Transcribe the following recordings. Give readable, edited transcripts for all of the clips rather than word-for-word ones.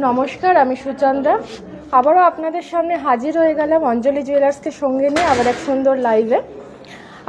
নমস্কার, আমি সুচন্দ্রা। আবারও আপনাদের সামনে হাজির হয়ে গেলাম অঞ্জলি জুয়েলার্সকে সঙ্গে নিয়ে আবার এক সুন্দর লাইভে।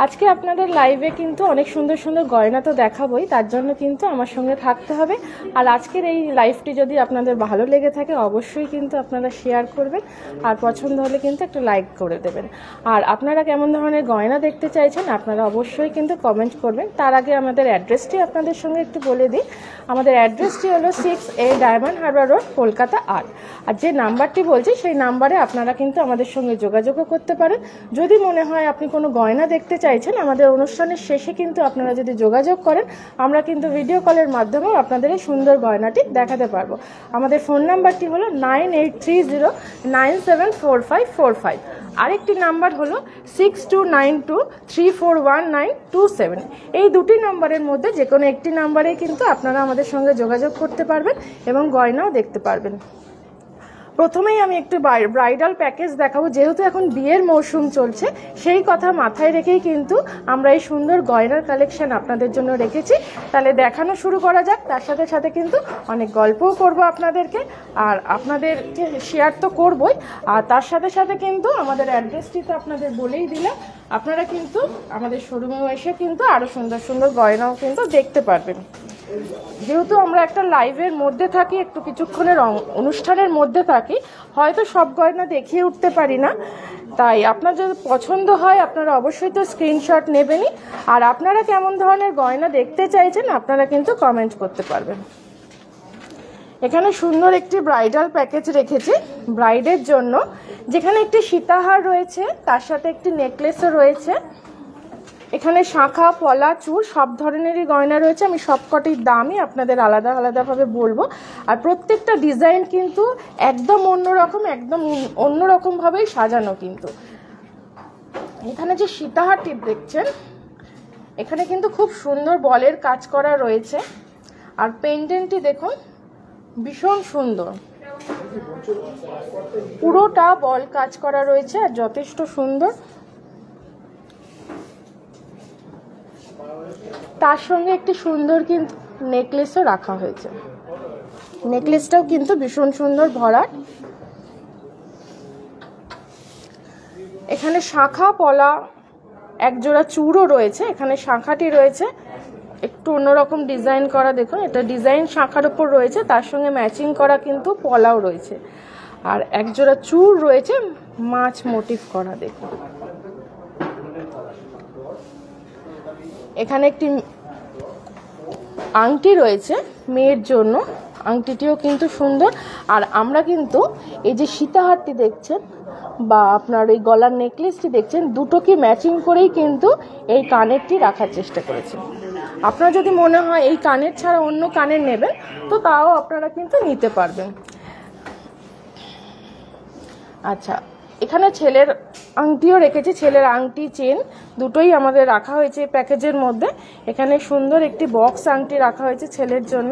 আজকে আপনাদের লাইভে কিন্তু অনেক সুন্দর সুন্দর গয়না তো দেখাবোই, তার জন্য কিন্তু আমার সঙ্গে থাকতে হবে। আর আজকের এই লাইভটি যদি আপনাদের ভালো লেগে থাকে অবশ্যই কিন্তু আপনারা শেয়ার করবেন, আর পছন্দ হলে কিন্তু একটা লাইক করে দেবেন। আর আপনারা কেমন ধরনের গয়না দেখতে চাইছেন আপনারা অবশ্যই কিন্তু কমেন্ট করবেন। তার আগে আমাদের অ্যাড্রেসটি আপনাদের সঙ্গে একটু বলে দিই। আমাদের অ্যাড্রেসটি হলো 6A diamond Harbour road, Kolkata 8। আর যে নাম্বারটি বলছি সেই নাম্বারে আপনারা কিন্তু আমাদের সঙ্গে যোগাযোগও করতে পারেন। যদি মনে হয় আপনি কোনো গয়না দেখতে চাইছেন, আমাদের অনুষ্ঠানের শেষে কিন্তু আপনারা যদি যোগাযোগ করেন আমরা কিন্তু ভিডিও কলের মাধ্যমেও আপনাদের এই সুন্দর গয়নাটি দেখাতে পারবো। আমাদের ফোন নাম্বারটি হলো 9830974545। আরেকটি নাম্বার হলো 6292341927। এই দুটি নাম্বারের মধ্যে যে কোনো একটি নাম্বারেই কিন্তু আপনারা আমাদের সঙ্গে যোগাযোগ করতে পারবেন এবং গয়নাও দেখতে পারবেন। প্রথমেই আমি একটু ব্রাইডাল প্যাকেজ দেখাবো। যেহেতু এখন বিয়ের মৌসুম চলছে, সেই কথা মাথায় রেখেই কিন্তু আমরা এই সুন্দর গয়নার কালেকশন আপনাদের জন্য রেখেছি। তাহলে দেখানো শুরু করা যাক। তার সাথে সাথে কিন্তু অনেক গল্পও করব আপনাদেরকে, আর আপনাদেরকে শেয়ার তো করবই। আর তার সাথে সাথে কিন্তু আমাদের অ্যাড্রেসটি তো আপনাদের বলেই দিলাম। আপনারা কিন্তু আমাদের শোরুমেও এসে কিন্তু আরও সুন্দর সুন্দর গয়নাও কিন্তু দেখতে পারবেন। যেহেতু আমরা একটা লাইভের মধ্যে থাকি, একটু কিছুক্ষণের অনুষ্ঠানের মধ্যে থাকি, হয়তো সব গয়না দেখিয়ে উঠতে পারি না। তাই আপনার যদি পছন্দ হয় আপনারা অবশ্যই তো স্ক্রিনশট নেবেনই। আর আপনারা কেমন ধরনের গয়না দেখতে চাইছেন আপনারা কিন্তু কমেন্ট করতে পারবেন। এখানে সুন্দর একটি ব্রাইডাল প্যাকেজ রেখেছি ব্রাইডের জন্য, যেখানে একটি সীতাহার রয়েছে, তার সাথে একটি নেকলেসও রয়েছে। এখানে শাঁখা, পলা, চূড় সব ধরনেরই গয়না রয়েছে। আমি সবকটির দামই আপনাদের আলাদা আলাদাভাবে বলবো। আর প্রত্যেকটা ডিজাইন কিন্তু একদম অন্যরকমভাবেই সাজানো। কিন্তু এখানে যে সীতাহারটি দেখছেন, এখানে কিন্তু খুব সুন্দর বলের কাজ করা রয়েছে। আর পেন্ডেন্টটি দেখুন, ভীষণ সুন্দর, পুরোটা বল কাজ করা রয়েছে আর যথেষ্ট সুন্দর। তার সঙ্গে একটি সুন্দর কিন্তু নেকলেসও রাখা হয়েছে। নেকলেসটাও কিন্তু ভীষণ সুন্দর ভরাট। এখানে শাঁখা, পলা, একজোড়া চূড়ও রয়েছে। এখানে শাঁখাটি রয়েছে একটু অন্যরকম ডিজাইন করা, দেখুন এটা ডিজাইন শাঁখার উপর রয়েছে, তার সঙ্গে ম্যাচিং করা কিন্তু পলাও রয়েছে। আর একজোড়া চূড় রয়েছে মাছ মোটিভ করা, দেখুন। এখানে একটি আংটি রয়েছে মেয়ের জন্য, আংটিটিও কিন্তু সুন্দর। আর আমরা কিন্তু এই যে সীতাহারটি দেখছেন বা আপনার এই গলার নেকলেসটি দেখছেন, দুটোকে ম্যাচিং করেই কিন্তু এই কানেরটি রাখার চেষ্টা করেছি। আপনার যদি মনে হয় এই কানের ছাড়া অন্য কানের নেবেন তো তাও আপনারা কিন্তু নিতে পারবেন। আচ্ছা, এখানে ছেলের আংটিও রেখেছি। ছেলের আংটি, চেন দুটোই আমাদের রাখা হয়েছে প্যাকেজের মধ্যে। এখানে সুন্দর একটি বক্স আংটি রাখা হয়েছে ছেলের জন্য।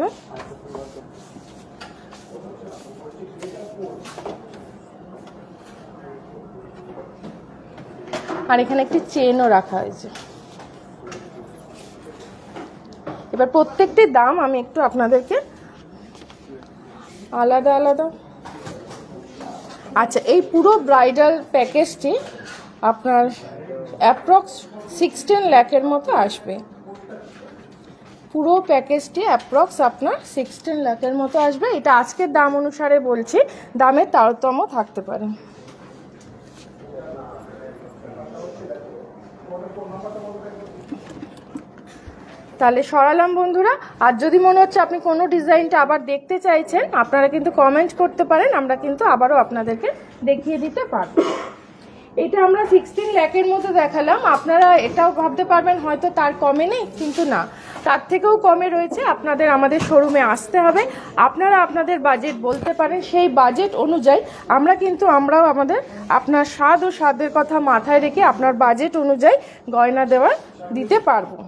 আর এখানে একটি চেনও রাখা হয়েছে। এবার প্রত্যেকটির দাম আমি একটু আপনাদেরকে আলাদা আলাদা। আচ্ছা, এই পুরো ব্রাইডাল প্যাকেজটি আপনার অ্যাপ্রক্স 16 লাখের মতো আসবে। পুরো প্যাকেজটি অ্যাপ্রক্স আপনার 16 লাখের মতো আসবে। এটা আজকের দাম অনুসারে বলছি, দামের তারতম্য থাকতে পারে। তাহলে সরালাম বন্ধুরা। আর যদি মনে হচ্ছে আপনি কোনো ডিজাইনটা আবার দেখতে চাইছেন আপনারা কিন্তু কমেন্ট করতে পারেন, আমরা কিন্তু আবারও আপনাদেরকে দেখিয়ে দিতে পারব। এটা আমরা 16 লাখের মতো দেখালাম। আপনারা এটাও ভাবতে পারবেন হয়তো তার কমে নেই, কিন্তু না, তার থেকেও কমে রয়েছে। আপনাদের আমাদের শোরুমে আসতে হবে, আপনারা আপনাদের বাজেট বলতে পারেন, সেই বাজেট অনুযায়ী আমরাও আপনার স্বাদ ও স্বাদের কথা মাথায় রেখে আপনার বাজেট অনুযায়ী গয়না দিতে পারবো।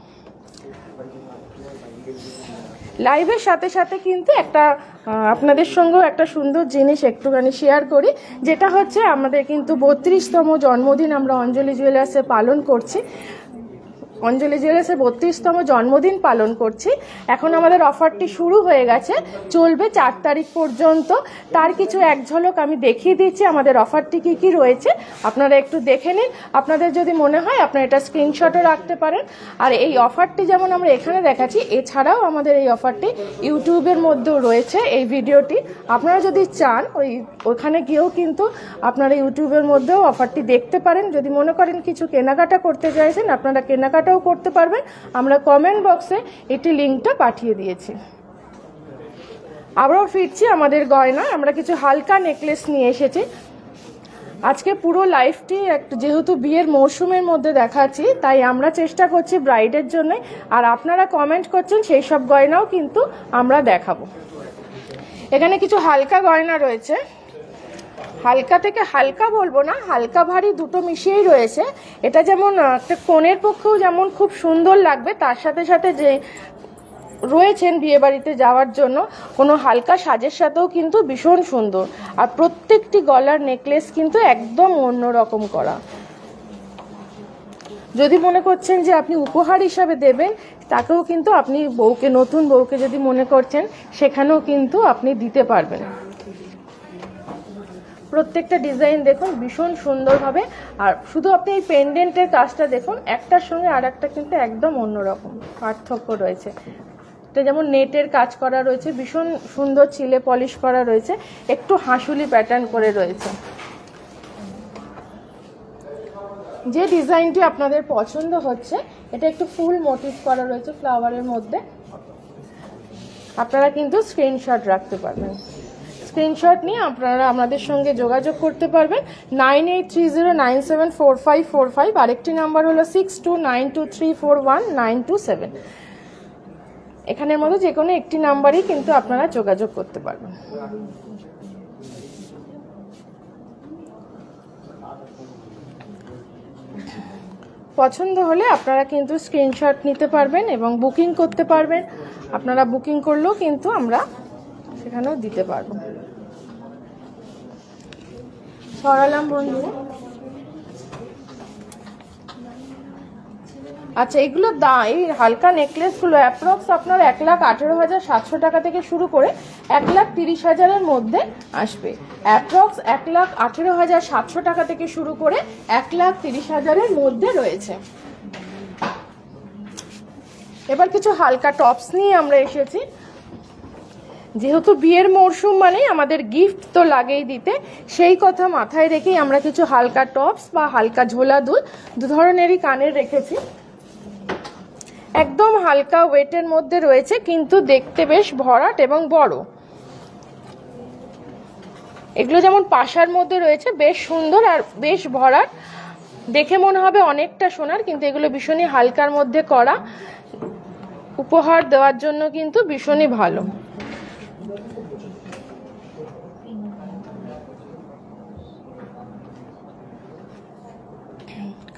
লাইভের সাথে সাথে কিন্তু আপনাদের সঙ্গেও একটা সুন্দর জিনিস একটুখানি শেয়ার করি, যেটা হচ্ছে আমাদের কিন্তু 32তম জন্মদিন আমরা অঞ্জলি জুয়েলার্সে পালন করছি। অঞ্জলি জুয়েলার্সের 32তম জন্মদিন পালন করছি। এখন আমাদের অফারটি শুরু হয়ে গেছে, চলবে 4 তারিখ পর্যন্ত। তার কিছু এক ঝলক আমি দেখিয়ে দিচ্ছি আমাদের অফারটি কি কি রয়েছে, আপনারা একটু দেখে নিন। আপনাদের যদি মনে হয় আপনারা এটা স্ক্রিনশটও রাখতে পারেন। আর এই অফারটি যেমন আমরা এখানে দেখাচ্ছি, এছাড়াও আমাদের এই অফারটি ইউটিউবের মধ্যেও রয়েছে। এই ভিডিওটি আপনারা যদি চান ওখানে গিয়েও কিন্তু আপনারা ইউটিউবের মধ্যেও অফারটি দেখতে পারেন। যদি মনে করেন কিছু কেনাকাটা করতে চাইছেন, আপনারা কেনাকাটাও করতে পারবেন। আমরা কমেন্ট বক্সে এটি লিঙ্কটা পাঠিয়ে দিয়েছি। আবারও ফিরছি আমাদের গয়না। আমরা কিছু হালকা নেকলেস নিয়ে এসেছি। আজকে পুরো লাইফটি যেহেতু বিয়ের মরশুমের মধ্যে দেখাচ্ছি, তাই আমরা চেষ্টা করছি ব্রাইডের জন্য, আর আপনারা কমেন্ট করছেন সেই সব গয়নাও কিন্তু আমরা দেখাবো। এখানে কিছু হালকা গয়না রয়েছে, হালকা থেকে হালকা বলবো না, হালকা ভারী দুটো মিশিয়েই রয়েছে। এটা যেমন একটা কনের পক্ষেও যেমন খুব সুন্দর লাগবে, তার সাথে সাথে যে রয়েছেন বিয়ে বাড়িতে যাওয়ার জন্য কোনো হালকা সাজের সাথেও কিন্তু ভীষণ সুন্দর। আর প্রত্যেকটি গলার নেকলেস কিন্তু একদম অন্যরকম করা। যদি মনে করছেন যে আপনি উপহার হিসাবে দেবেন, তাকেও কিন্তু আপনি বউকে, নতুন বউকে যদি মনে করছেন, সেখানেও কিন্তু আপনি দিতে পারবেন। প্রত্যেকটা ডিজাইন দেখুন ভীষণ সুন্দরভাবে। আর শুধু আপনি এই পেন্ডেন্টের কাজটা দেখুন, একটার সঙ্গে আর একটা কিন্তু একদম অন্যরকম পার্থক্য রয়েছে। এটা যেমন নেটের কাজ করা রয়েছে, ভীষণ সুন্দর চিলে পলিশ করা রয়েছে, একটু হাঁসুলি প্যাটার্ন করে রয়েছে। যে ডিজাইনটি আপনাদের পছন্দ হচ্ছে, এটা একটু ফুল মোটিভ করা রয়েছে ফ্লাওয়ারের মধ্যে। আপনারা কিন্তু স্ক্রিনশট রাখতে পারবেন। স্ক্রিনশট নিয়ে আপনারা আমাদের সঙ্গে যোগাযোগ করতে পারবেন। 9830974545। আরেকটি নাম্বার হলো 6292341927। এখানের মধ্যে যে কোনো একটি নাম্বারই কিন্তু আপনারা যোগাযোগ করতে পারবেন। পছন্দ হলে আপনারা কিন্তু স্ক্রিনশট নিতে পারবেন এবং বুকিং করতে পারবেন। আপনারা বুকিং করলেও কিন্তু আমরা সেখানেও দিতে পারবো। সরালাম বন্ধুরা। আচ্ছা, এগুলো এই হালকা নেকলেসগুলো অ্যাপ্রক্স আপনার 1,18,700 টাকা থেকে শুরু করে 1,30,000-এর মধ্যে আসবে। অ্যাপ্রক্স 1,18,700 টাকা থেকে শুরু করে 1,30,000-এর মধ্যে রয়েছে। এবার কিছু হালকা টপস নিয়ে আমরা এসেছি। যেহেতু বিয়ের মরশুম মানেই আমাদের গিফট তো লাগেই দিতে, সেই কথা মাথায় রেখেই আমরা কিছু হালকা টপস বা হালকা ঝোলা দুল দু ধরনেরই কানের রেখেছি। একদম হালকা ওয়েটের মধ্যে রয়েছে, কিন্তু দেখতে বেশ ভরাট এবং বড়। এগুলো যেমন পাশার মধ্যে রয়েছে, বেশ সুন্দর আর বেশ ভরাট, দেখে মনে হবে অনেকটা সোনার, কিন্তু এগুলো ভীষণই হালকার মধ্যে করা। উপহার দেওয়ার জন্য কিন্তু ভীষণই ভালো।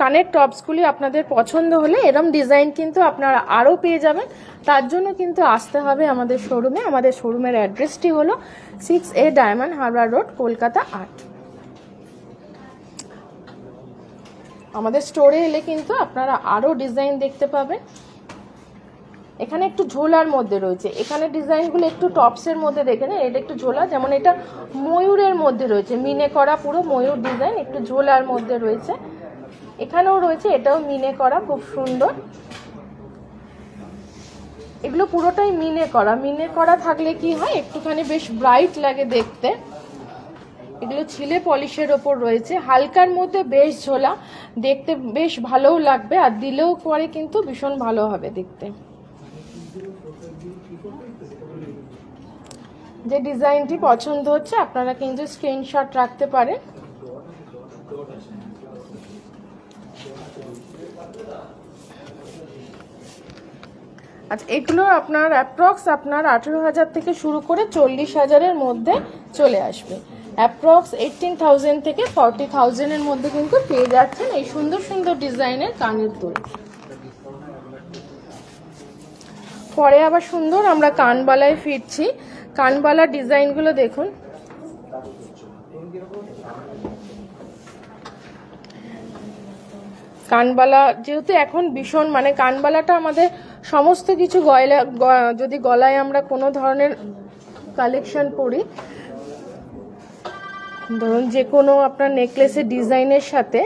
কানের টপসগুলি আপনাদের পছন্দ হলে এরম ডিজাইন কিন্তু আপনারা আরও পেয়ে যাবেন। তার জন্য কিন্তু আসতে হবে আমাদের শোরুমে। আমাদের শোরুমের অ্যাড্রেসটি হলো 6A diamond Harbour road, Kolkata 8। আমাদের স্টোরে এলে কিন্তু আপনারা আরও ডিজাইন দেখতে পাবেন। এখানে একটু ঝোলার মধ্যে রয়েছে, এখানে ডিজাইনগুলো একটু টপসের মধ্যে দেখে নেন। এটা একটু ঝোলা, যেমন এটা ময়ূরের মধ্যে রয়েছে, মিনে করা পুরো ময়ূর ডিজাইন, একটু ঝোলার মধ্যে রয়েছে। এখানেও রয়েছে, এটাও মিনে করা, খুব সুন্দর। এগুলো পুরোটাই মিনে করা। মিনে করা থাকলে কি হয়, একটুখানি বেশ ব্রাইট লাগে দেখতে। এগুলো ছিলে পলিশের ওপর রয়েছে, হালকার মধ্যে বেশ ঝোলা, দেখতে বেশ ভালোও লাগবে, আর দিলেও পরে কিন্তু ভীষণ ভালো হবে দেখতে। যে ডিজাইনটি পছন্দ হচ্ছে আপনারা কিন্তু স্ক্রিনশট রাখতে পারেন। আচ্ছা, এগুলো আপনার অ্যাপ্রক্স আপনার 18,000 থেকে শুরু করে 40,000-এর মধ্যে চলে আসবে। অ্যাপ্রক্স 18,000 থেকে 40,000-এর মধ্যে কিন্তু পেয়ে যাচ্ছেন এই সুন্দর সুন্দর ডিজাইনের কানের দুল। পরে আবার সুন্দর আমরা কানবালায় ফিরছি। কানবালার ডিজাইনগুলো দেখুন, কানবালা যেহেতু এখন ভীষণ মানে কানবালাটা আমাদের সমস্ত কিছু যদি গলায় আমরা কোনো ধরনের কালেকশন পরি, ধরুন যে কোনো আপনার নেকলেসের ডিজাইনের সাথে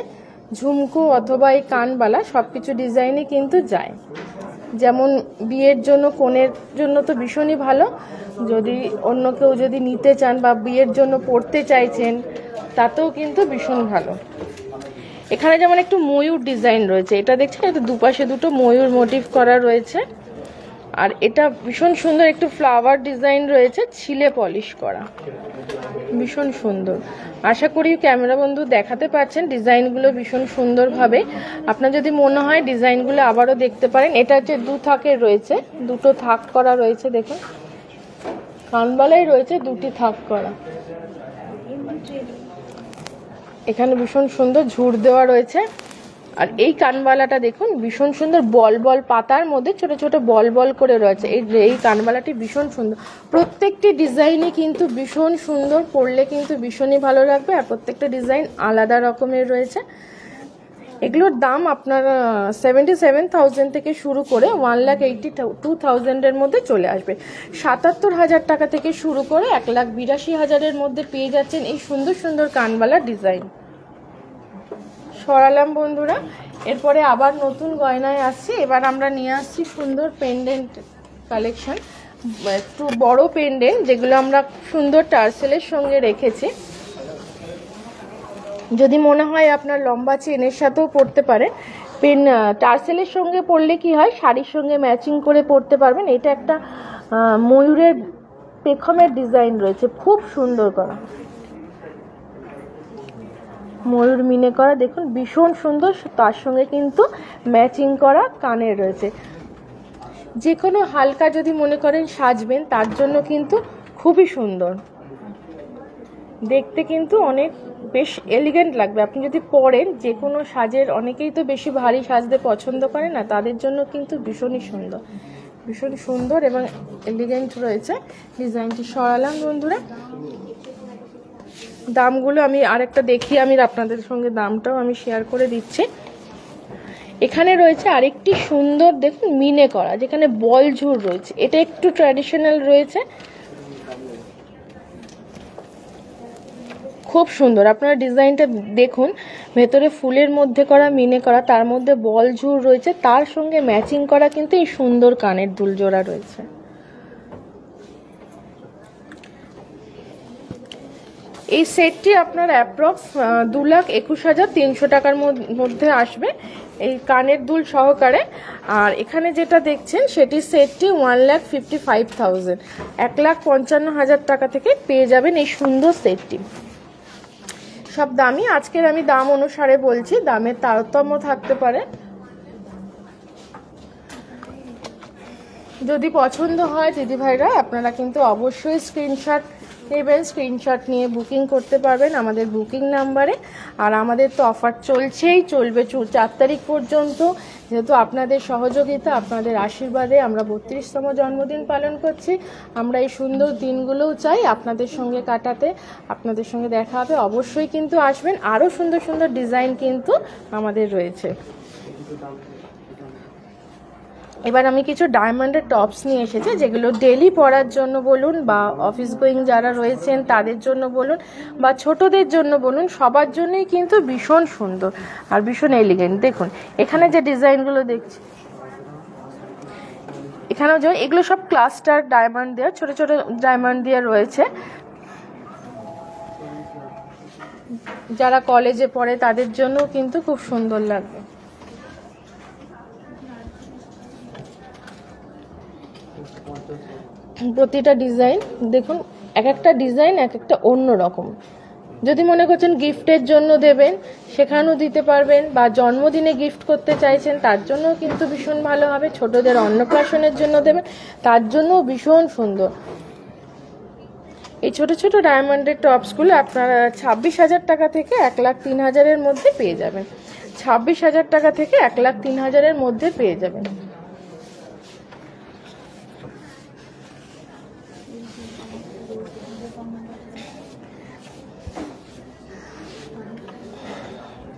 ঝুমকো অথবা এই কানবালা সবকিছু ডিজাইনই কিন্তু যায়। যেমন বিয়ের জন্য, কনের জন্য তো ভীষণই ভালো, যদি অন্য কেউ যদি নিতে চান বা বিয়ের জন্য পরতে চাইছেন তাতেও কিন্তু ভীষণ ভালো। এখানে যেমন একটু ময়ূর ডিজাইন রয়েছে, এটা দেখছেন, এটা দুপাশে দুটো ময়ূর মোটিভ করা রয়েছে। আর এটা ভীষণ সুন্দর একটু ফ্লাওয়ার ডিজাইন রয়েছে, ছিলে পলিশ করা, ভীষণ সুন্দর। আশা করি ক্যামেরা বন্ধু দেখাতে পাচ্ছেন ডিজাইনগুলো ভীষণ সুন্দরভাবে। আপনার যদি মনে হয় ডিজাইনগুলো আবারও দেখতে পারেন। এটা হচ্ছে 2 থাকের রয়েছে, দুটো থাক করা রয়েছে, দেখুন কানবালাই রয়েছে 2টি থাক করা। এখানে ভীষণ সুন্দর ঝুড় দেওয়া রয়েছে। আর এই কানবালাটা দেখুন ভীষণ সুন্দর, বল বল পাতার মধ্যে ছোট ছোট বল বল করে রয়েছে। এই কানবালাটি ভীষণ সুন্দর, প্রত্যেকটি ডিজাইনই কিন্তু ভীষণ সুন্দর, পরলে কিন্তু ভীষণই ভালো লাগবে। আর প্রত্যেকটা ডিজাইন আলাদা রকমের রয়েছে। এগুলোর দাম আপনার 77,000 থেকে শুরু করে 1,82,000 মধ্যে চলে আসবে। 77,000 টাকা থেকে শুরু করে 1,82,000 মধ্যে পেয়ে যাচ্ছেন এই সুন্দর সুন্দর কানবালা ডিজাইন। সরালাম বন্ধুরা, এরপরে আবার নতুন গয়নায় আসছি। এবার আমরা নিয়ে আসছি সুন্দর পেন্ডেন্ট কালেকশন, একটু বড় পেন্ডেন্ট, যেগুলো আমরা সুন্দর টার্সেলের সঙ্গে রেখেছি। যদি মনে হয় আপনার লম্বা চেনের সাথেও পরতে পারেন। টার্সেলের সঙ্গে পরলে কি হয়, শাড়ির সঙ্গে ম্যাচিং করে পরতে পারবেন। এটা একটা ময়ূরের পেখমের ডিজাইন রয়েছে, খুব সুন্দর করা, ময়ূর মিনে করা, দেখুন ভীষণ সুন্দর। তার সঙ্গে কিন্তু ম্যাচিং করা কানের রয়েছে। যে কোনো হালকা যদি মনে করেন সাজবেন, তার জন্য কিন্তু খুবই সুন্দর, দেখতে কিন্তু অনেক বেশ এলিগেন্ট লাগবে। আপনি যদি পরেন যে কোনো সাজের, অনেকেই তো বেশি ভারী সাজতে পছন্দ করে না, তাদের জন্য কিন্তু ভীষণই সুন্দর, ভীষণ সুন্দর এবং এলিগেন্ট রয়েছে ডিজাইনটি। সরালাম বন্ধুরা, দামগুলো আমি আরেকটা দেখি, আমি আপনাদের সঙ্গে দামটাও আমি শেয়ার করে দিচ্ছি। এখানে রয়েছে আরেকটি সুন্দর, দেখুন মিনে করা, যেখানে বল ঝুড় রয়েছে। এটা একটু ট্র্যাডিশনাল রয়েছে, খুব সুন্দর। আপনারা ডিজাইনটা দেখুন, ভেতরে ফুলের মধ্যে করা মিনে করা, তার মধ্যে বল ঝুড় রয়েছে, তার সঙ্গে ম্যাচিং করা কিন্তু এই সুন্দর কানের দুল জোড়া রয়েছে। এই সেটটি আপনার অ্যাপ্রক্স 2,21,300 টাকার মধ্যে আসবে এই কানের দুল সহকারে। আর এখানে যেটা দেখছেন সেটি সেটটি 1,55,000, 1,55,000 টাকা থেকে পেয়ে যাবেন এই সুন্দর সেটটি। সব দামই আজকের আমি দাম অনুসারে বলছি, দামের তারতম্য থাকতে পারে। যদি পছন্দ হয় দিদিভাইরা, আপনারা কিন্তু অবশ্যই স্ক্রিনশট নেবেন, স্ক্রিনশট নিয়ে বুকিং করতে পারবেন আমাদের বুকিং নাম্বারে। আর আমাদের তো অফার চলছেই, চলবে 4 তারিখ পর্যন্ত। যেহেতু আপনাদের সহযোগিতা, আপনাদের আশীর্বাদে আমরা 32তম জন্মদিন পালন করছি। আমরা এই সুন্দর দিনগুলোও চাই আপনাদের সঙ্গে কাটাতে। আপনাদের সঙ্গে দেখা হবে, অবশ্যই কিন্তু আসবেন। আরও সুন্দর সুন্দর ডিজাইন কিন্তু আমাদের রয়েছে। এবার আমি কিছু ডায়মন্ডের টপস নিয়ে এসেছি, যেগুলো ডেলি পরার জন্য বলুন, বা অফিস গোয়িং যারা রয়েছেন তাদের জন্য বলুন, বা ছোটদের জন্য বলুন, সবার জন্যই কিন্তু ভীষণ সুন্দর আর ভীষণ এলিগেন্ট। দেখুন এখানে যে ডিজাইনগুলো দেখছি, এখানেও যে এগুলো সব ক্লাস্টার ডায়মন্ড দেওয়া, ছোট ছোট ডায়মন্ড দিয়ে রয়েছে। যারা কলেজে পড়ে তাদের জন্য কিন্তু খুব সুন্দর লাগবে। প্রতিটা ডিজাইন দেখুন, এক একটা ডিজাইন এক একটা অন্য রকম। যদি মনে করছেন গিফটের জন্য দেবেন, সেখানেও দিতে পারবেন, বা জন্মদিনে গিফট করতে চাইছেন তার জন্যও কিন্তু ভীষণ ভালো হবে। ছোটদের অন্নপ্রাশনের জন্য দেবেন, তার জন্যও ভীষণ সুন্দর। এই ছোট ছোট ডায়মন্ডের টপসগুলো আপনারা 26,000 টাকা থেকে 1,03,000 মধ্যে পেয়ে যাবেন। 26,000 টাকা থেকে 1,03,000 মধ্যে পেয়ে যাবেন।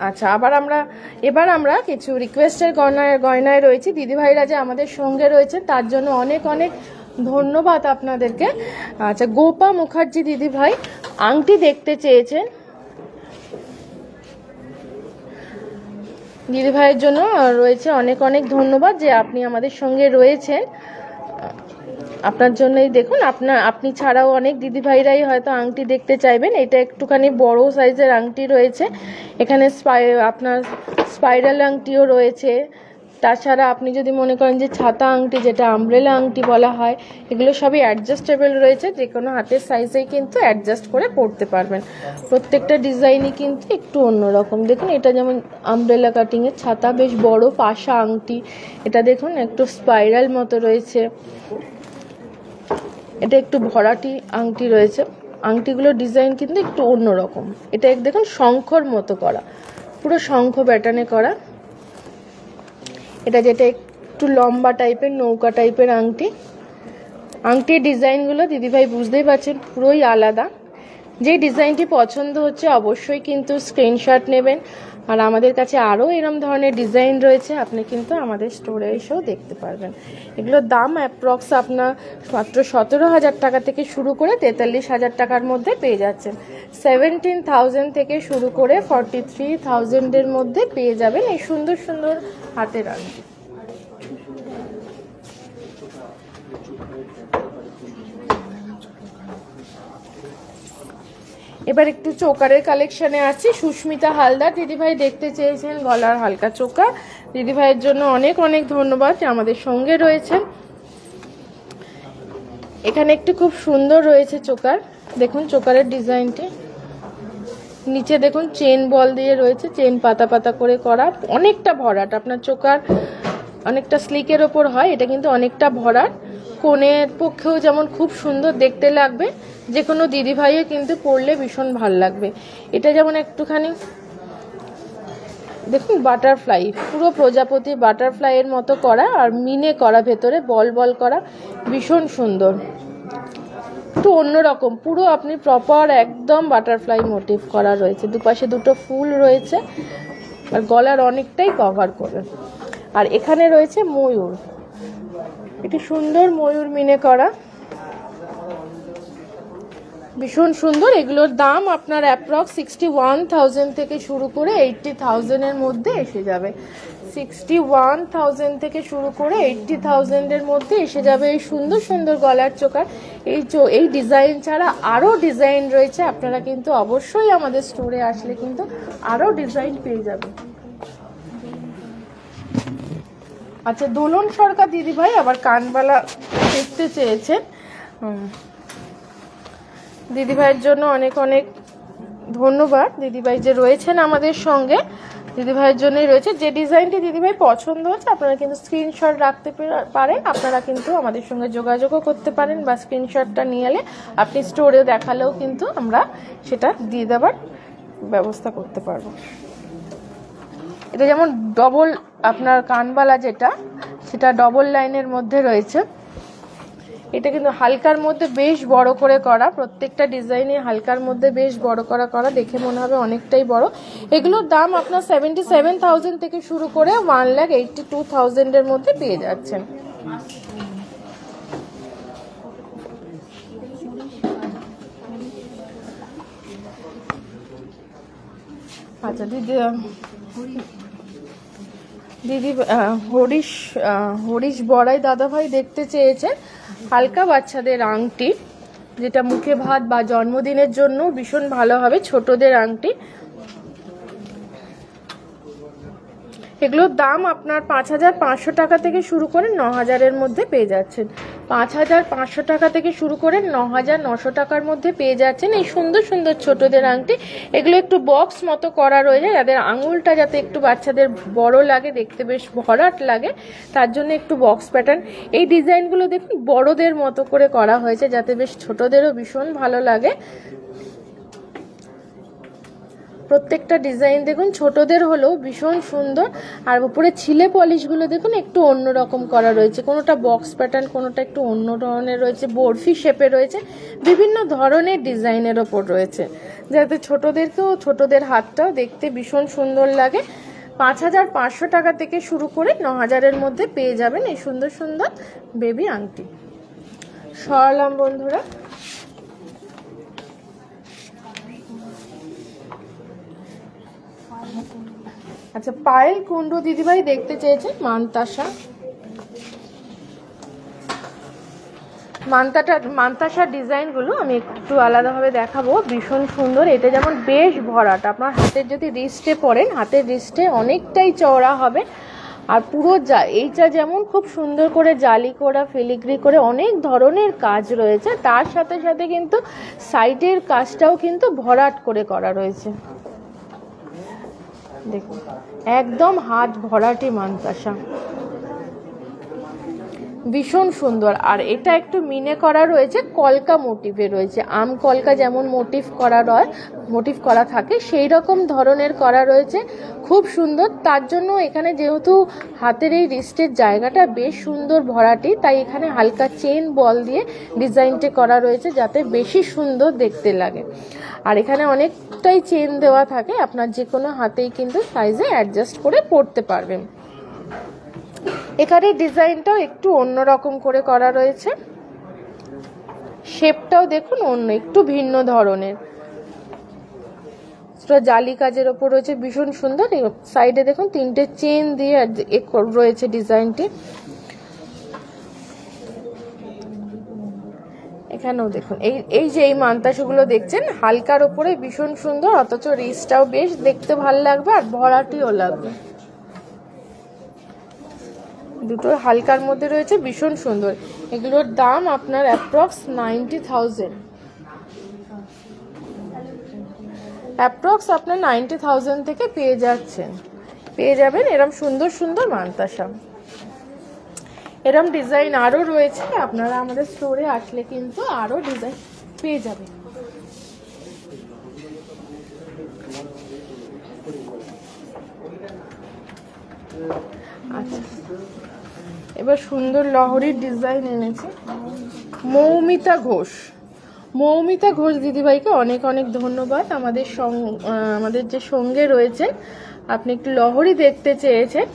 আচ্ছা, এবার আমরা কিছু রিকোয়েস্টের গয়নায় রয়েছি। দিদিভাইরা যে আমাদের সঙ্গে রয়েছে তার জন্য অনেক অনেক ধন্যবাদ আপনাদেরকে। আচ্ছা, গোপা মুখার্জি দিদিভাই আংটি দেখতে চেয়েছেন। দিদিভাইয়ের জন্য রয়েছে অনেক অনেক ধন্যবাদ যে আপনি আমাদের সঙ্গে রয়েছেন। আপনার জন্যই দেখুন, আপনি ছাড়াও অনেক দিদিভাইরাই হয়তো আংটি দেখতে চাইবেন। এটা একটুখানি বড় সাইজের আংটি রয়েছে, এখানে আপনার স্পাইরাল আংটিও রয়েছে। তাছাড়া আপনি যদি মনে করেন যে ছাতা আংটি, যেটা আমব্রেলা আংটি বলা হয়, এগুলো সবই অ্যাডজাস্টেবল রয়েছে, যে কোনো হাতের সাইজেই কিন্তু অ্যাডজাস্ট করে পরতে পারবেন। প্রত্যেকটা ডিজাইনই কিন্তু একটু অন্যরকম। দেখুন, এটা যেমন আমব্রেলা কাটিংয়ের ছাতা, বেশ বড় পাশা আংটি। এটা দেখুন একটু স্পাইরাল মতো রয়েছে, এটা একটু ভরাটি আংটি রয়েছে। আংটিগুলোর ডিজাইন কিন্তু একটু অন্যরকম। এটা দেখুন শঙ্খর মতো করা, পুরো শঙ্খ প্যাটার্নে করা। এটা যেটা একটু লম্বা টাইপের নৌকা টাইপের আংটির ডিজাইনগুলো দিদিভাই বুঝতেই পারছেন পুরোই আলাদা। যে ডিজাইনটি পছন্দ হচ্ছে অবশ্যই কিন্তু স্ক্রিনশট নেবেন। আর আমাদের কাছে আরও এরম ধরনের ডিজাইন রয়েছে, আপনি কিন্তু আমাদের স্টোরে এসেও দেখতে পারবেন। এগুলোর দাম অ্যাপ্রক্স আপনার মাত্র 17,000 টাকা থেকে শুরু করে 43,000 টাকার মধ্যে পেয়ে যাচ্ছেন। 17,000 থেকে শুরু করে 43,000-এর মধ্যে পেয়ে যাবেন এই সুন্দর সুন্দর হাতের আংটি। এবার একটু চোকারের কালেকশনে আছি। সুস্মিতা হালদার দিদিভাই দেখতে চেয়েছেন গলার হালকা চোকা। দিদিভাইয়ের জন্য অনেক অনেক ধন্যবাদ যে আমাদের সঙ্গে রয়েছেন। এখানে একটি খুব সুন্দর রয়েছে চোকার, দেখুন চোকারের ডিজাইনটি। নিচে দেখুন চেন বল দিয়ে রয়েছে, চেন পাতা পাতা করে করা, অনেকটা ভরাট। আপনার চোকার অনেকটা স্লিকের ওপর হয়, এটা কিন্তু অনেকটা ভরাট। কোণের পক্ষেও যেমন খুব সুন্দর দেখতে লাগবে, যে কোনো দিদিভাইও কিন্তু পরলে ভীষণ ভাল লাগবে। এটা যেমন একটুখানি দেখুন বাটারফ্লাই, পুরো প্রজাপতি বাটারফ্লাইয়ের মতো করা, আর মিনে করা, ভেতরে বল বল করা, ভীষণ সুন্দর, একটু অন্যরকম। পুরো আপনি প্রপার একদম বাটারফ্লাই মোটিভ করা রয়েছে, দুপাশে দুটো ফুল রয়েছে, আর গলার অনেকটাই কভার করে। আর এখানে রয়েছে ময়ূর, এটি সুন্দর ময়ূর মিনে করা, ভীষণ সুন্দর। এগুলোর দাম আপনার অ্যাপ্রক্স 61,000 থেকে শুরু করে 80,000-এর মধ্যে এসে যাবে। 61,000 থেকে শুরু করে 80,000-এর মধ্যে এসে যাবে এই সুন্দর সুন্দর গলার চোকার। এই ডিজাইন ছাড়া আরও ডিজাইন রয়েছে, আপনারা কিন্তু অবশ্যই আমাদের স্টোরে আসলে কিন্তু আরও ডিজাইন পেয়ে যাবেন। আচ্ছা, দোলন সরকার দিদিভাই আবার কানবালা দেখতে চেয়েছেন। দিদিভাইয়ের জন্য অনেক অনেক ধন্যবাদ। দিদিভাই যে রয়েছেন আমাদের সঙ্গে, দিদিভাইয়ের জন্যই রয়েছে। যে ডিজাইনটি দিদিভাই পছন্দ হচ্ছে আপনারা কিন্তু স্ক্রিনশট রাখতে পারেন, আপনারা কিন্তু আমাদের সঙ্গে যোগাযোগও করতে পারেন, বা স্ক্রিনশটটা নিয়ে এলে আপনি স্টোরে দেখালেও কিন্তু আমরা সেটা দিয়ে দেওয়ার ব্যবস্থা করতে পারবো। এটা যেমন ডবল আপনার কানবালা, সেটা ডবল লাইনের মধ্যে রয়েছে। এটা কিন্তু হালকার মধ্যে বেশ বড় করে করা, প্রত্যেকটা ডিজাইনে হালকার মধ্যে বেশ বড় করা, দেখে মনে হবে অনেকটাই বড়। এগুলোর দাম আপনার 77,000 থেকে শুরু করে 1,82,000-এর মধ্যে পেয়ে যাচ্ছেন। আচ্ছা দিদি হরিশ বড়াই দাদাভাই দেখতে চেয়েছেন হালকা বাচ্চাদের আংটি, যেটা মুখে ভাত বা জন্মদিনের জন্য ভীষণ ভালো হবে, ছোটদের আংটি। এগুলোর দাম আপনার 5,500 টাকা থেকে শুরু করে 9,000-এর মধ্যে পেয়ে যাচ্ছেন। 5,500 টাকা থেকে শুরু করে 9,900 টাকার মধ্যে পেয়ে যাচ্ছেন এই সুন্দর সুন্দর ছোটদের আংটি। এগুলো একটু বক্স মতো করা রয়েছে, যাদের আঙুলটা যাতে একটু বাচ্চাদের বড় লাগে, দেখতে বেশ ভরাট লাগে, তার জন্য একটু বক্স প্যাটার্ন। এই ডিজাইনগুলো দেখুন বড়দের মতো করে করা হয়েছে, যাতে বেশ ছোটদেরও ভীষণ ভালো লাগে। প্রত্যেকটা ডিজাইন দেখুন ছোটদের হলেও ভীষণ সুন্দর। আর উপরে ছিলে পলিশগুলো দেখুন একটু অন্যরকম করা রয়েছে, কোনোটা বক্স প্যাটার্ন, কোনোটা একটু অন্য ধরনের রয়েছে, বরফি শেপে রয়েছে, বিভিন্ন ধরনের ডিজাইনের ওপর রয়েছে, যাতে ছোটদের হাতটাও দেখতে ভীষণ সুন্দর লাগে। 5500 টাকা থেকে শুরু করে 9000-এর মধ্যে পেয়ে যাবেন এই সুন্দর সুন্দর বেবি আংটি। সরালাম বন্ধুরা। আচ্ছা, পায়েল কুন্ডু দিদিভাই দেখতে চেয়েছেন মান্তাসার ডিজাইনগুলো আমি একটু আলাদাভাবে দেখাবো, ভীষণ সুন্দর। এটা যেমন বেশ ভরাট, আপনার হাতের যদি রিস্টে পরেন, হাতের রিস্টে অনেকটাই চওড়া হবে। আর পুরো এইটা যেমন খুব সুন্দর করে জালি করা, ফিলিগ্রি করে অনেক ধরনের কাজ রয়েছে, তার সাথে সাথে কিন্তু সাইডের কাজটাও কিন্তু ভরাট করে করা রয়েছে। দেখুন একদম হাত ভরাটি মান্তাসা, ভীষণ সুন্দর। আর এটা একটু মিনে করা রয়েছে, কলকা মোটিভে রয়েছে, আম কলকা যেমন মোটিভ করা থাকে সেই রকম ধরনের করা রয়েছে, খুব সুন্দর। তার জন্য এখানে যেহেতু হাতের এই রিস্টের জায়গাটা বেশ সুন্দর ভরাটি, তাই এখানে হালকা চেন বল দিয়ে ডিজাইনটি করা রয়েছে যাতে বেশি সুন্দর দেখতে লাগে। আর এখানে অনেকটাই চেন দেওয়া থাকে, আপনার যে কোনো হাতেই কিন্তু সাইজে অ্যাডজাস্ট করে পরতে পারবেন। এখানে ডিজাইনটাও একটু অন্যরকম করে করা রয়েছে, শেপটাও দেখুন একটু ভিন্ন ধরনের, জালি কাজের ওপর রয়েছে, ভীষণ সুন্দর। সাইডে দেখুন 3টে চেন দিয়ে রয়েছে ডিজাইনটি। এখানেও দেখুন এই যে এই মান্তাসাগুলো দেখছেন হালকার ওপরে ভীষণ সুন্দর, অথচ রিস্টটাও বেশ দেখতে ভালো লাগবে আর ভরাটিও লাগবে। দুটো হালকার মধ্যে রয়েছে, ভীষণ সুন্দর। এগুলোর দাম আপনার অ্যাপ্রক্স 90,000, অ্যাপ্রক্স আপনার 90,000 থেকে পেয়ে যাবেন এরম সুন্দর সুন্দর মান্তাসা। এরম ডিজাইন আরও রয়েছে, আপনারা আমাদের স্টোরে আসলে কিন্তু আরও ডিজাইন পেয়ে যাবেন। আচ্ছা, এবার সুন্দর লহরির ডিজাইন এনেছে মৌমিতা ঘোষ দিদিভাইকে অনেক অনেক ধন্যবাদ। আমাদের যে সঙ্গে রয়েছেন, আপনি একটু লহরি দেখতে চেয়েছেন।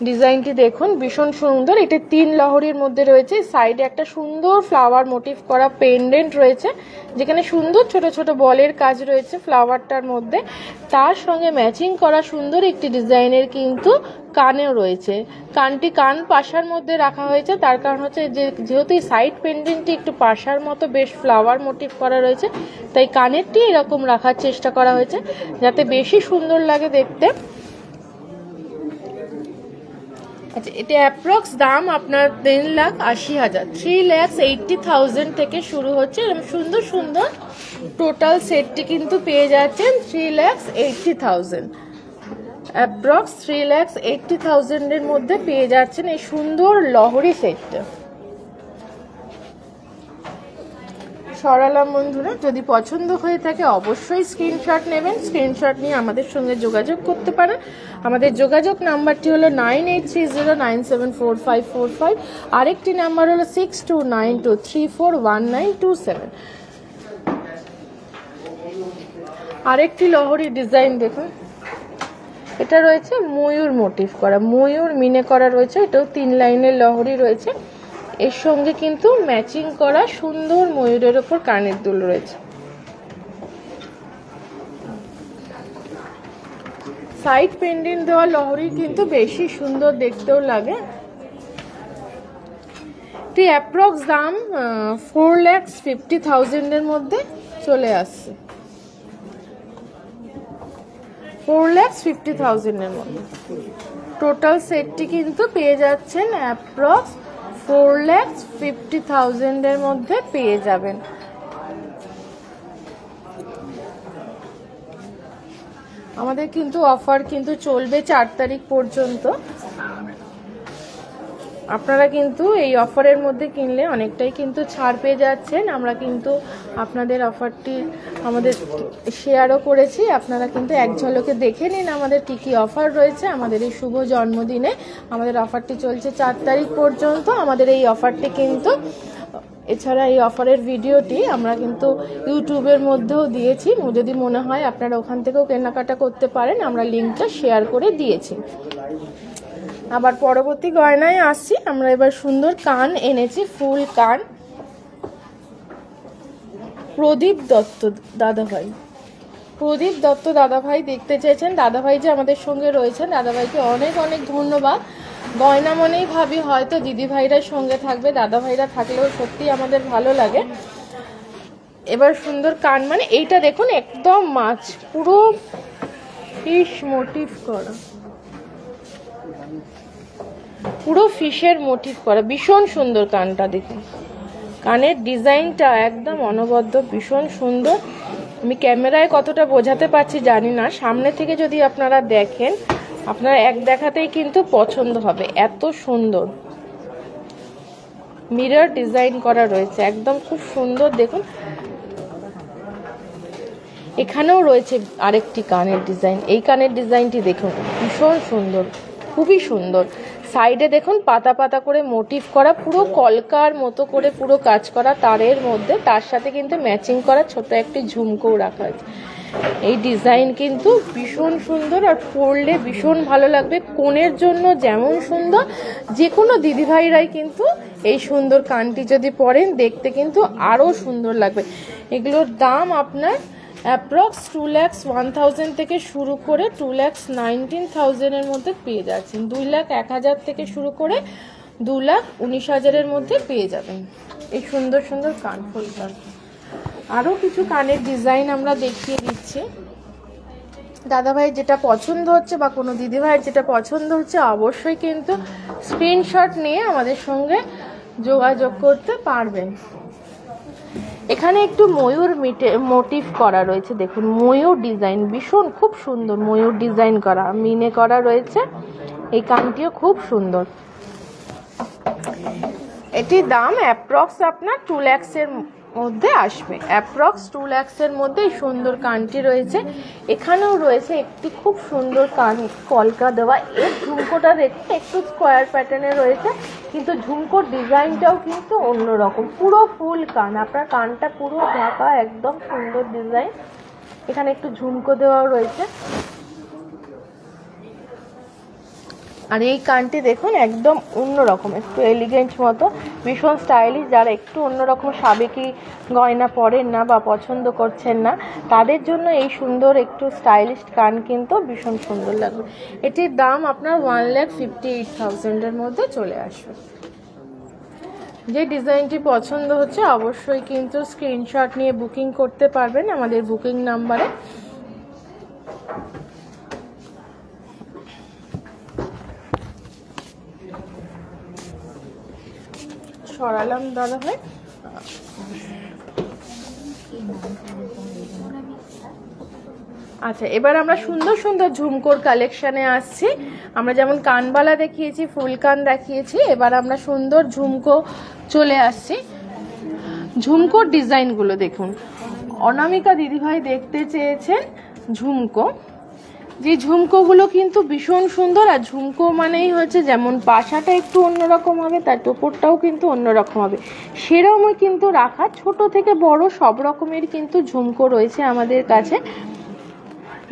ডিজাইনটি দেখুন ভীষণ সুন্দর, এটা 3 লহরির মধ্যে রয়েছে। সাইডে একটা সুন্দর ফ্লাওয়ার মোটিভ করা পেন্ডেন্ট রয়েছে, যেখানে সুন্দর ছোট ছোট বলের কাজ রয়েছে ফ্লাওয়ারটার মধ্যে। তার সঙ্গে ম্যাচিং করা সুন্দর একটি ডিজাইনের কিন্তু কানেও রয়েছে। কান পাশার মধ্যে রাখা হয়েছে, তার কারণ হচ্ছে যেহেতু এই সাইড পেন্ডেন্টটি একটু পাশার মতো বেশ ফ্লাওয়ার মোটিভ করা রয়েছে, তাই কানেরটি এরকম রাখার চেষ্টা করা হয়েছে যাতে বেশি সুন্দর লাগে দেখতে। আচ্ছা, এটা অ্যাপ্রক্স দাম আপনার 3,80,000, 3,80,000 থেকে শুরু হচ্ছে। সুন্দর সুন্দর টোটাল সেটটি কিন্তু পেয়ে যাচ্ছেন 3,80,000, অ্যাপ্রক্স 3,80,000-এর মধ্যে পেয়ে যাচ্ছেন এই সুন্দর লহরি সেটটা। সরালাম বন্ধুরা, যদি পছন্দ হয়ে থাকে অবশ্যই স্ক্রিনশট নেবেন, স্ক্রিনশট নিয়ে আমাদের সঙ্গে যোগাযোগ করতে পারেন। আমাদের যোগাযোগ নাম্বারটি হলো 9830974545, আরেকটি নাম্বার হলো 6292341927। আরেকটি লহরি ডিজাইন দেখুন, এটা রয়েছে ময়ূর মোটিভ করা, ময়ূর মিনে করা রয়েছে, এটাও 3 লাইনের লহরি রয়েছে। এর সঙ্গে কিন্তু ম্যাচিং করা সুন্দর ময়ূরের ওপর কানের দুল রয়েছে। সাইড পেন্ডেন্ট দেওয়া লহরি কিন্তু বেশি সুন্দর দেখতেও লাগে। অ্যাপ্রক্স দাম 4,50,000-এর মধ্যে চলে আসছে, 4,50,000-এর মধ্যে টোটাল সেটটি কিন্তু পেয়ে যাচ্ছেন অ্যাপ্রক্স 4,50,000-এর মধ্যে পেয়ে যাবেন। আমাদের কিন্তু অফার কিন্তু চলবে 4 তারিখ পর্যন্ত। আপনারা কিন্তু এই অফারের মধ্যে কিনলে অনেকটাই কিন্তু ছাড় পেয়ে যাচ্ছেন। আমরা কিন্তু আপনাদের অফারটি আমাদের শেয়ারও করেছি, আপনারা কিন্তু এক ঝলকে দেখে নিন আমাদের কী কী অফার রয়েছে আমাদের এই শুভ জন্মদিনে। আমাদের অফারটি চলছে 4 তারিখ পর্যন্ত। আমাদের এই অফারটি কিন্তু, এছাড়া এই অফারের ভিডিওটি আমরা কিন্তু ইউটিউবের মধ্যেও দিয়েছি, যদি মনে হয় আপনারা ওখান থেকেও কেনাকাটা করতে পারেন, আমরা লিঙ্কটা শেয়ার করে দিয়েছি। আবার পরবর্তী গয়নায় আসছি। আমরা এবার সুন্দর কান এনেছি, ফুল কান। প্রদীপ দত্ত দাদাভাই দেখতে চেয়েছেন। দাদাভাই যে আমাদের সঙ্গে রয়েছেন, দাদাভাইকে অনেক অনেক ধন্যবাদ। গয়না মনেই ভাবি হয়তো দিদিভাইরা সঙ্গে থাকবে, দাদাভাইরা থাকলেও সত্যি আমাদের ভালো লাগে। এবার সুন্দর কান, মানে এইটা দেখুন একদম মাছ, পুরো ফিশ মোটিভ করা, পুরো ফিশের মোটিভ করা, ভীষণ সুন্দর কানটা দেখুন। কানের ডিজাইনটা একদম অনবদ্য, ভীষণ সুন্দর। আমি ক্যামেরায় কতটা বোঝাতে পারছি জানি না, সামনে থেকে যদি আপনারা দেখেন আপনারা এক দেখাতেই কিন্তু পছন্দ হবে, এত সুন্দর মিরর ডিজাইন করা রয়েছে, একদম খুব সুন্দর। দেখুন এখানেও রয়েছে আরেকটি কানের ডিজাইন, এই কানের ডিজাইনটি দেখুন ভীষণ সুন্দর, খুবই সুন্দর। সাইডে দেখুন পাতা পাতা করে মোটিভ করা, পুরো কলকার মতো করে পুরো কাজ করা তারের মধ্যে, তার সাথে কিন্তু ম্যাচিং করা ছোট একটি ঝুমকোও রাখা আছে। এই ডিজাইন কিন্তু ভীষণ সুন্দর, আর পরলে ভীষণ ভালো লাগবে। কোণের জন্য যেমন সুন্দর, যে কোনো দিদিভাইরাই কিন্তু এই সুন্দর কানটি যদি পরেন দেখতে কিন্তু আরও সুন্দর লাগবে। এগুলোর দাম আপনার অ্যাপ্রক্স 2,01,000 থেকে শুরু করে 2,19,000 মধ্যে পেয়ে যাচ্ছেন। 2,01,000 থেকে শুরু করে 2,19,000 মধ্যে পেয়ে যাবেন এই সুন্দর সুন্দর কানফুল কান। আরও কিছু কানের ডিজাইন আমরা দেখিয়ে দিচ্ছি। দাদাভাই যেটা পছন্দ হচ্ছে বা কোনো দিদিভাইয়ের যেটা পছন্দ হচ্ছে অবশ্যই কিন্তু স্ক্রিনশট নিয়ে আমাদের সঙ্গে যোগাযোগ করতে পারবেন। এখানে একটু ময়ূর মোটিভ করা রয়েছে, দেখুন ময়ূর ডিজাইন, ভীষণ খুব সুন্দর ময়ূর ডিজাইন করা, মিনে করা রয়েছে। এই কানটিও খুব সুন্দর। এটির দাম অ্যাপ্রক্স আপনার 2 lakhs-এর মধ্যে আসবে, অ্যাপ্রক্স 2 lakhs-এর মধ্যে এই সুন্দর কানটি রয়েছে। এখানেও রয়েছে একটি খুব সুন্দর কান, কলকা দেওয়া। এর ঝুমকোটা দেখুন একটু স্কোয়ার প্যাটার্নে রয়েছে, কিন্তু ঝুমকোর ডিজাইনটাও কিন্তু অন্যরকম, পুরো ফুল কান, আপনার কানটা পুরো ঢাকা, একদম সুন্দর ডিজাইন। এখানে একটু ঝুমকো দেওয়াও রয়েছে। আর এই কানটি দেখুন একদম অন্যরকম, একটু এলিগেন্ট মতো, ভীষণ স্টাইলিশ। যারা একটু অন্যরকম সাবেকি গয়না পরেন না বা পছন্দ করছেন না, তাদের জন্য এই সুন্দর একটু স্টাইলিশ কান কিন্তু ভীষণ সুন্দর লাগবে। এটির দাম আপনার 1,58,000-এর মধ্যে চলে আসবে। যে ডিজাইনটি পছন্দ হচ্ছে অবশ্যই কিন্তু স্ক্রিনশট নিয়ে বুকিং করতে পারবেন আমাদের বুকিং নাম্বারে। সরালাম দাদা ভাই। আচ্ছা, এবার আমরা সুন্দর সুন্দর ঝুমকোর কালেকশনে আসছি। আমরা যেমন কানবালা দেখিয়েছি, ফুল কান দেখিয়েছি, এবার আমরা সুন্দর ঝুমকো চলে আসছি। ঝুমকোর ডিজাইনগুলো দেখুন। অনামিকা দিদিভাই দেখতে চেয়েছেন ঝুমকো, যে ঝুমকোগুলো কিন্তু ভীষণ সুন্দর। আর ঝুমকো মানেই হচ্ছে যেমন পাশাটা একটু অন্যরকম হবে, তার টোপরটাও কিন্তু অন্যরকম হবে, সেরকমই কিন্তু রাখা। ছোট থেকে বড় সব রকমের কিন্তু ঝুমকো রয়েছে আমাদের কাছে।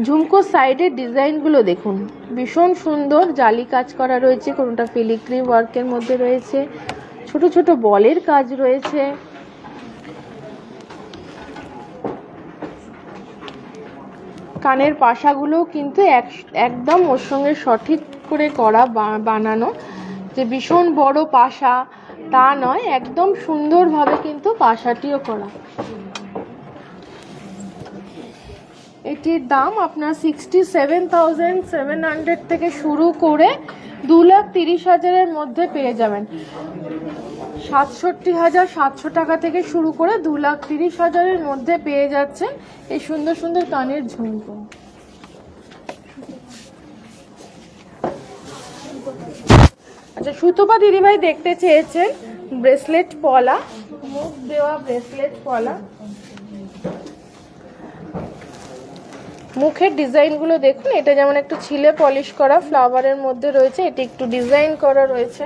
ঝুমকো সাইডের ডিজাইনগুলো দেখুন, ভীষণ সুন্দর জালি কাজ করা রয়েছে, কোনোটা ফিলিগ্রি ওয়ার্কের মধ্যে রয়েছে, ছোট ছোট বলের কাজ রয়েছে। কানের পাশাগুলো কিন্তু একদম ওর সঙ্গে সঠিক করে করা, বানানো, যে ভীষণ বড় পাশা তা নয়, একদম সুন্দরভাবে কিন্তু পাশাটিও করা। এটির দাম আপনার 67,700 থেকে শুরু করে 2,30,000-এর মধ্যে পেয়ে যাবেন। 67,700 টাকা থেকে শুরু করে 2,30,000-এর মধ্যে পেয়ে যাচ্ছেন এই সুন্দর সুন্দর কানের ঝুমকো। আচ্ছা, সুতপা দিদিভাই দেখতে চেয়েছেন ব্রেসলেট পলা, মুখ দেওয়া ব্রেসলেট পলা। মুখের ডিজাইনগুলো দেখুন, এটা যেমন একটু ছিলে পলিশ করা ফ্লাওয়ারের মধ্যে রয়েছে, এটি একটু ডিজাইন করা রয়েছে।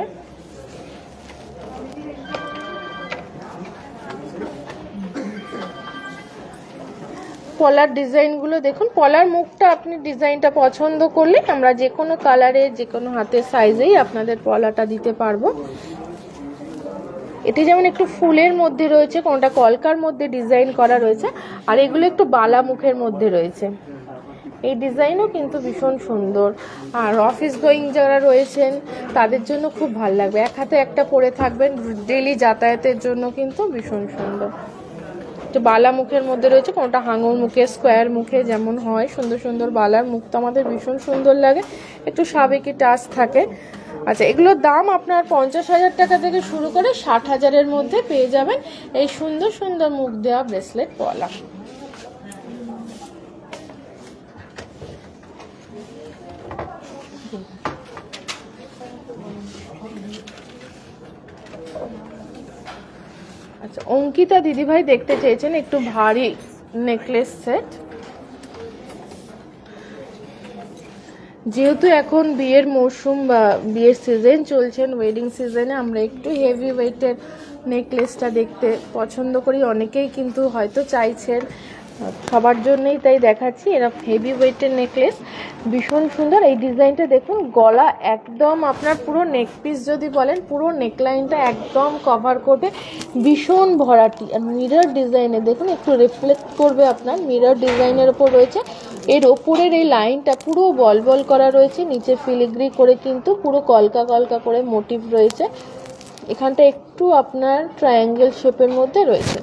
পলার ডিজাইনগুলো দেখুন, পলার মুখটা আপনি ডিজাইনটা পছন্দ করলে আমরা যে কোনো কালারে যে কোনো হাতের সাইজেই আপনাদের পলাটা দিতে পারবো। এটি যেমন একটু ফুলের মধ্যে রয়েছে, কোনটা কলকার মধ্যে ডিজাইন করা রয়েছে, আর এগুলো একটু বালা মুখের মধ্যে রয়েছে। এই ডিজাইনও কিন্তু ভীষণ সুন্দর, আর অফিস গোয়িং যারা রয়েছেন তাদের জন্য খুব ভালো লাগবে। এক হাতে একটা পরে থাকবেন, ডেলি যাতায়াতের জন্য কিন্তু ভীষণ সুন্দর। তো বালা মুখের মধ্যে রয়েছে, কোনটা হাঙর মুখে, স্কোয়ার মুখে যেমন হয়, সুন্দর সুন্দর বালার মুখ তো আমাদের ভীষণ সুন্দর লাগে, একটু সাবেকি টাচ থাকে। আচ্ছা, এগুলোর দাম আপনার 50,000 টাকা থেকে শুরু করে 60,000-এর মধ্যে পেয়ে যাবেন এই সুন্দর সুন্দর মুখ দেওয়া ব্রেসলেট পলা। আচ্ছা, অঙ্কিতা দিদিভাই দেখতে চেয়েছেন একটু ভারী নেকলেস সেট। যেহেতু এখন বিয়ের মরশুম বা বিয়ের সিজন চলছেন, ওয়েডিং সিজনে আমরা একটু হেভি ওয়েটের নেকলেসটা দেখতে পছন্দ করি, অনেকেই কিন্তু হয়তো চাইছেন, সবার জন্যই তাই দেখাচ্ছি। এরা হেভি ওয়েটের নেকলেস, ভীষণ সুন্দর। এই ডিজাইনটা দেখুন, গলা একদম আপনার পুরো নেক পিস যদি বলেন, পুরো নেকলাইনটা একদম কভার করবে, ভীষণ ভরাটি। আর মিরর ডিজাইনে দেখুন, একটু রিফ্লেক্ট করবে আপনার, মিরর ডিজাইনের ওপর রয়েছে। এর ওপরের এই লাইনটা পুরো বল বল করা রয়েছে, নিচে ফিলিগ্রি করে কিন্তু পুরো কলকা কলকা করে মোটিভ রয়েছে। এখানটা একটু আপনার ট্রায়াঙ্গেল শেপের মধ্যে রয়েছে।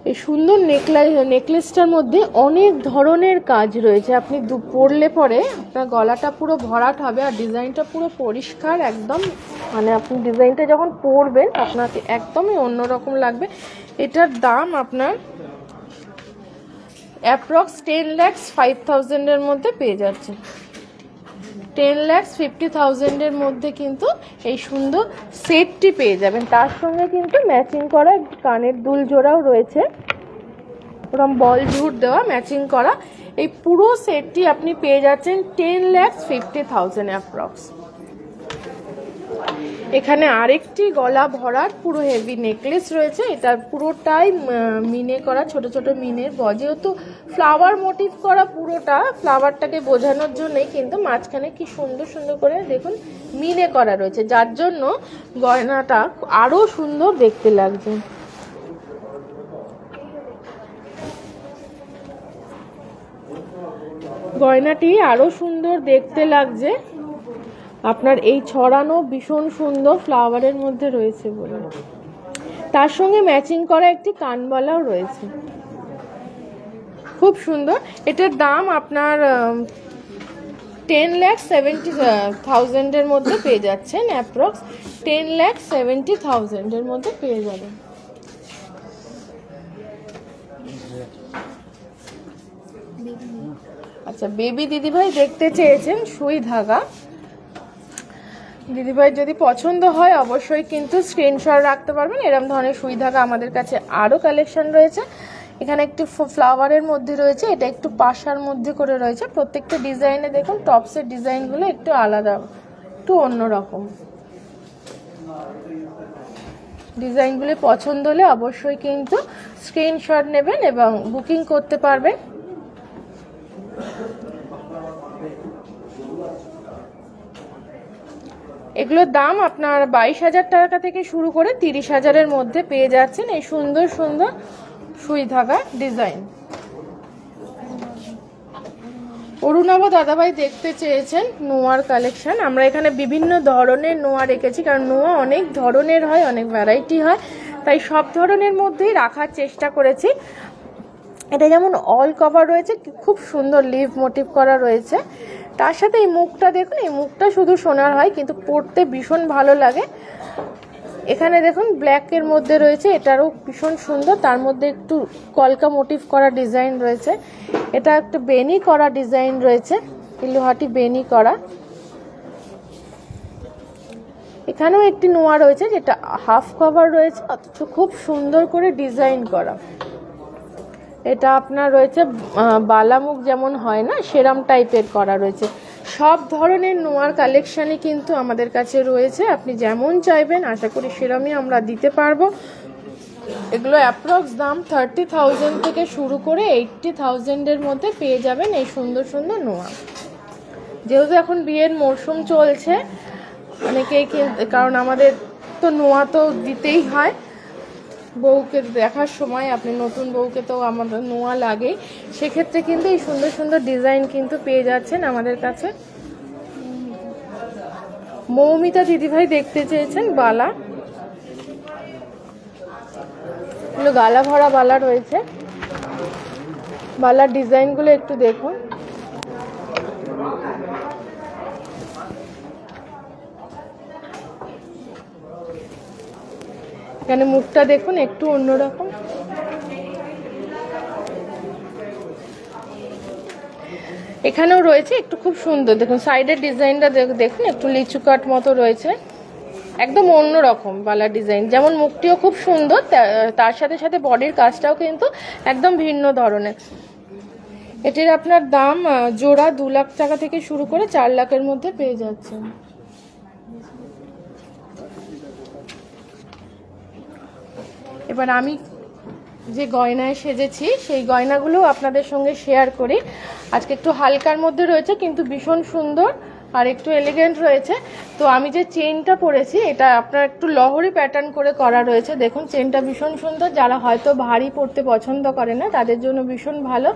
এই সুন্দর নেকলেসটার মধ্যে অনেক ধরনের কাজ রয়েছে, আপনি পরলে পরে আপনার গলাটা পুরো ভরাট হবে, আর ডিজাইনটা পুরো পরিষ্কার একদম, মানে আপনি ডিজাইনটা যখন পরবেন আপনাকে একদমই অন্যরকম লাগবে। এটার দাম আপনার অ্যাপ্রক্স 10,05,000-এর মধ্যে পেয়ে যাচ্ছে। 10,50,000-এর মধ্যে কিন্তু এই সুন্দর সেটটি পেয়ে যাবেন। তার সঙ্গে কিন্তু ম্যাচিং করা কানের দুল জোড়াও রয়েছে, ওরকম বল ঝুট দেওয়া ম্যাচিং করা। এই পুরো সেটটি আপনি পেয়ে যাচ্ছেন 10,50,000 অ্যাপ্রক্স। এখানে আরেকটি গলা ভরাট পুরো হেভি নেকলেস রয়েছে, এটা পুরোটাই মিনে করা, ছোট ছোট মিনের, যেহেতু ফ্লাওয়ার মোটিভ করা, পুরোটা ফ্লাওয়ারটাকে বোঝানোর জন্যই কিন্তু মাঝখানে কি সুন্দর সুন্দর করে দেখুন মিনে করা রয়েছে, যার জন্য গয়নাটা আরো সুন্দর দেখতে লাগছে। গয়নাটি আরো সুন্দর দেখতে লাগছে, আপনার এই ছড়ানো ভীষণ সুন্দর ফ্লাওয়ারের মধ্যে রয়েছে বলে। তার সঙ্গে ম্যাচিং করা একটি কানবালাও রয়েছে, খুব সুন্দর। এটার দাম আপনার 10,70,000-এর মধ্যে পেয়ে যাচ্ছেন, অ্যাপ্রক্স 10,70,000-এর মধ্যে পেয়ে যাবেন। আচ্ছা, বেবি দিদিভাই দেখতে চেয়েছেন সুই ধাগা। দিদিভাই যদি পছন্দ হয় অবশ্যই কিন্তু স্ক্রিনশট রাখতে পারবেন, এরকম ধরনের সুই ধাগা আমাদের কাছে আরও কালেকশন রয়েছে। এখানে একটু ফ্লাওয়ারের মধ্যে রয়েছে, এটা একটু পাশার মধ্যে করে রয়েছে। প্রত্যেকটা ডিজাইনে দেখুন টপসের ডিজাইনগুলো একটু আলাদা, একটু অন্যরকম। ডিজাইনগুলো পছন্দ হলে অবশ্যই কিন্তু স্ক্রিনশট নেবেন এবং বুকিং করতে পারবেন। এগুলোর দাম আপনার 22,000 টাকা থেকে শুরু করে 30,000-এর মধ্যে পেয়ে যাচ্ছেন এই সুন্দর সুন্দর সুই ধাগা ডিজাইন। অরুণাভ দাদাভাই দেখতে চেয়েছেন নোয়ার কালেকশন। আমরা এখানে বিভিন্ন ধরনের নোয়া রেখেছি, কারণ নোয়া অনেক ধরনের হয়, অনেক ভ্যারাইটি হয়, তাই সব ধরনের মধ্যেই রাখার চেষ্টা করেছি। এটা যেমন অল কভার রয়েছে, খুব সুন্দর লিভ মোটিভ করা রয়েছে। তার সাথে এই মুখটা দেখুন, এই মুখটা শুধু সোনার হয় কিন্তু পরতে ভীষণ ভালো লাগে। এখানে দেখুন ব্ল্যাকের মধ্যে রয়েছে, এটারও ভীষণ সুন্দর, তার মধ্যে একটু কলকা মোটিভ করা ডিজাইন রয়েছে। এটা একটা বেনি করা ডিজাইন রয়েছে, লোহাটি বেনি করা। এখানেও একটি নোয়া রয়েছে যেটা হাফ কভার রয়েছে, অথচ খুব সুন্দর করে ডিজাইন করা। এটা আপনার রয়েছে বালামুখ যেমন হয় না, সেরাম টাইপের করা রয়েছে। সব ধরনের নোয়ার কালেকশনই কিন্তু আমাদের কাছে রয়েছে, আপনি যেমন চাইবেন আশা করি সেরামই আমরা দিতে পারবো। এগুলো অ্যাপ্রক্স দাম 30,000 থেকে শুরু করে 80,000-এর মধ্যে পেয়ে যাবেন এই সুন্দর সুন্দর নোয়া। যেহেতু এখন বিয়ের মরশুম চলছে, অনেকেই কারণ আমাদের তো নোয়া তো দিতেই হয়, বউকে দেখার সময় আপনি নতুন বউকে তো আমাদের নোয়া লাগেই, সেক্ষেত্রে কিন্তু এই সুন্দর সুন্দর ডিজাইন কিন্তু পেয়ে যাচ্ছেন আমাদের কাছে। মৌমিতা দিদিভাই দেখতে চেয়েছেন বালা, এগুলো গালা ভরা বালা রয়েছে। বালার ডিজাইনগুলো একটু দেখুন। এখানে মুখটা দেখুন একটু অন্যরকম। এখানেও রয়েছে একটু খুব সুন্দর, দেখুন সাইডের ডিজাইনটা দেখুন একটু লিচু কাট মতো রয়েছে, একদম অন্যরকম বালার ডিজাইন। যেমন মুখটিও খুব সুন্দর, তার সাথে সাথে বডির কাজটাও কিন্তু একদম ভিন্ন ধরনের। এটির আপনার দাম জোড়া 2 লাখ টাকা থেকে শুরু করে 4 লাখের মধ্যে পেয়ে যাচ্ছেন। এবার আমি যে গয়নায় সেজেছি সেই গয়নাগুলো আপনাদের সঙ্গে শেয়ার করি। আজকে একটু হালকার মধ্যে রয়েছে কিন্তু ভীষণ সুন্দর আর একটু এলিগেন্ট রয়েছে। তো আমি যে চেনটা পরেছি এটা আপনার একটু লহরি প্যাটার্ন করে করা রয়েছে, দেখুন চেনটা ভীষণ সুন্দর। যারা হয়তো ভারী পরতে পছন্দ করে না তাদের জন্য ভীষণ ভালো।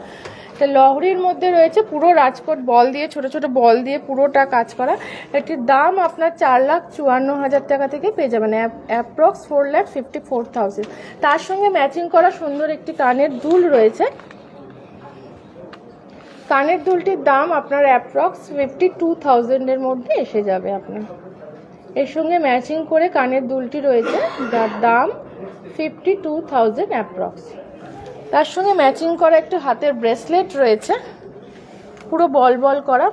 এটা লহরির মধ্যে রয়েছে, পুরো রাজকোট বল দিয়ে, ছোট ছোট বল দিয়ে পুরোটা কাজ করা। এটির দাম আপনার 4,54,000 টাকা থেকে পেয়ে যাবেন, অ্যাপ্রক্স 4,54,000। তার সঙ্গে ম্যাচিং করা সুন্দর একটি কানের দুল রয়েছে। কানের দুলটির দাম আপনার অ্যাপ্রক্স 52,000-এর মধ্যে এসে যাবে আপনার। এর সঙ্গে ম্যাচিং করে কানের দুলটি রয়েছে, যার দাম 52,000 অ্যাপ্রক্স। তার সঙ্গে ম্যাচিং করা একটু হাতের ব্রেসলেট রয়েছে, পুরো বল বল করা।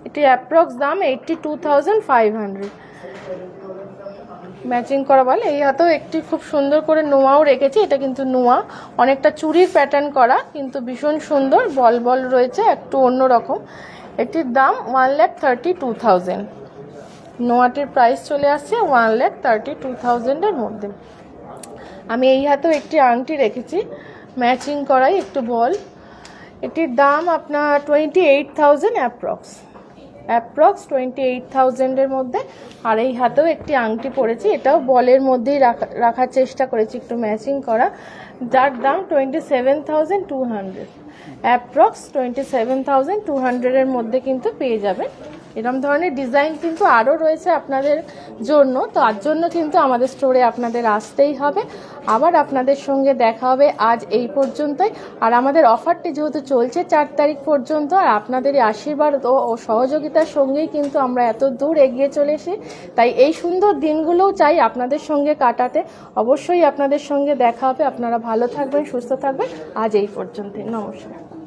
এটি অ্যাপ্রক্স দাম 82,500। ম্যাচিং করা বলে। এই হাতেও একটি খুব সুন্দর করে নোয়াও রেখেছি, এটা কিন্তু নোয়া, অনেকটা চুড়ির প্যাটার্ন করা কিন্তু ভীষণ সুন্দর, বল বল রয়েছে, একটু অন্যরকম। এটির দাম 1,32,000। নোয়াটির প্রাইস চলে আসছে 1,32,000-এর মধ্যে। আমি এই হাতেও একটি আংটি রেখেছি ম্যাচিং করাই, একটু বল। এটির দাম আপনার 28,000 অ্যাপ্রক্স 28,000-এর মধ্যে। আর এই হাতেও একটি আংটি পরেছি, এটাও বলের মধ্যেই রাখার চেষ্টা করেছি, একটু ম্যাচিং করা, যার দাম 27,200। অ্যাপ্রক্স 27,200-এর মধ্যে কিন্তু পেয়ে যাবেন। এরকম ধরনের ডিজাইন কিন্তু আরও রয়েছে আপনাদের জন্য, তার জন্য কিন্তু আমাদের স্টোরে আপনাদের আসতেই হবে। আবার আপনাদের সঙ্গে দেখা হবে আজ এই পর্যন্তই। আর আমাদের অফারটি যেহেতু চলছে 4 তারিখ পর্যন্ত, আর আপনাদের আশীর্বাদ ও সহযোগিতার সঙ্গেই কিন্তু আমরা এত দূর এগিয়ে চলেছি, তাই এই সুন্দর দিনগুলোও চাই আপনাদের সঙ্গে কাটাতে। অবশ্যই আপনাদের সঙ্গে দেখা হবে। আপনারা ভালো থাকবেন, সুস্থ থাকবেন। আজ এই পর্যন্তই, নমস্কার।